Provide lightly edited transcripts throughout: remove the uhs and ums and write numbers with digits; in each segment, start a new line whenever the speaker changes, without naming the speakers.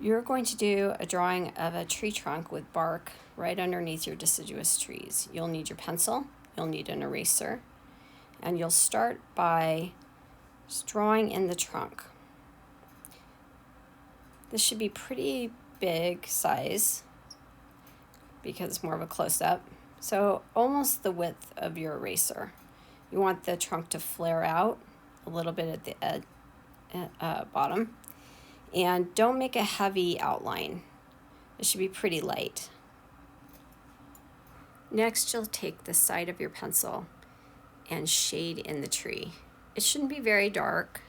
You're going to do a drawing of a tree trunk with bark right underneath your deciduous trees. You'll need your pencil, you'll need an eraser, and you'll start by drawing in the trunk. This should be pretty big size because it's more of a close-up. So almost the width of your eraser. You want the trunk to flare out a little bit at the bottom. And don't make a heavy outline. It should be pretty light. Next, you'll take the side of your pencil and shade in the tree. It shouldn't be very dark.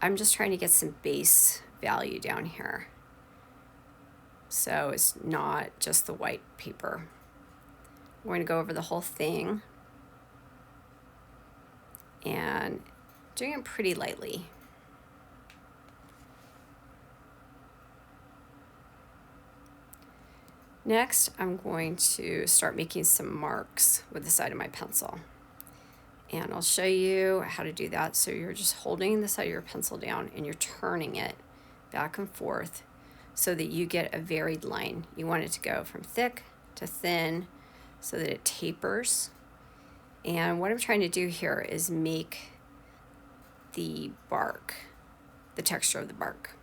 I'm just trying to get some base value down here, so it's not just the white paper. I'm going to go over the whole thing and doing it pretty lightly. Next, I'm going to start making some marks with the side of my pencil. And I'll show you how to do that. So you're just holding the side of your pencil down and you're turning it back and forth so that you get a varied line. You want it to go from thick to thin so that it tapers. And what I'm trying to do here is make the bark, the texture of the bark.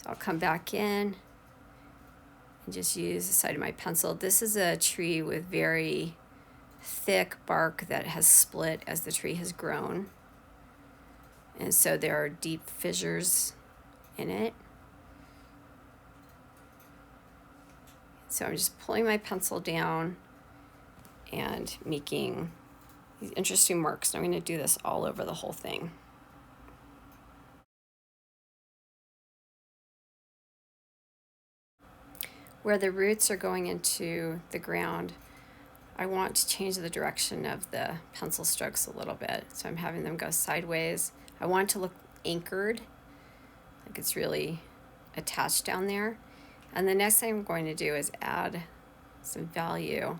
So I'll come back in and just use the side of my pencil. This is a tree with very thick bark that has split as the tree has grown. And so there are deep fissures in it. So I'm just pulling my pencil down and making these interesting marks. I'm going to do this all over the whole thing. Where the roots are going into the ground, I want to change the direction of the pencil strokes a little bit. So I'm having them go sideways. I want it to look anchored, like it's really attached down there. And the next thing I'm going to do is add some value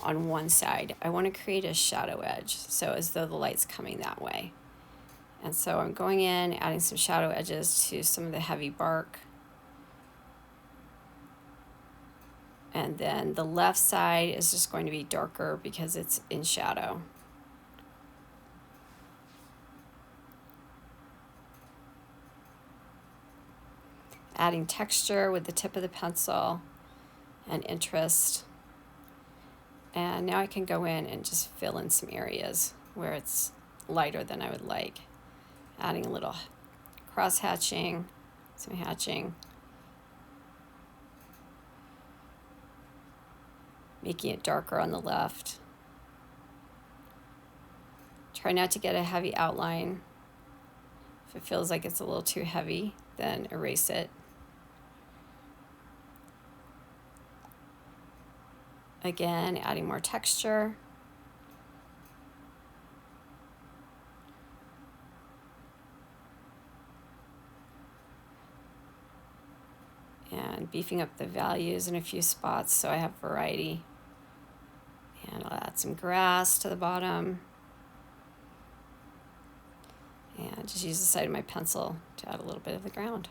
on one side. I want to create a shadow edge, so as though the light's coming that way. And so I'm going in, adding some shadow edges to some of the heavy bark. And then the left side is just going to be darker because it's in shadow. Adding texture with the tip of the pencil and interest. And now I can go in and just fill in some areas where it's lighter than I would like. Adding a little cross hatching, some hatching. Making it darker on the left. Try not to get a heavy outline. If it feels like it's a little too heavy, then erase it. Again, adding more texture. And beefing up the values in a few spots so I have variety. And I'll add some grass to the bottom. And just use the side of my pencil to add a little bit of the ground.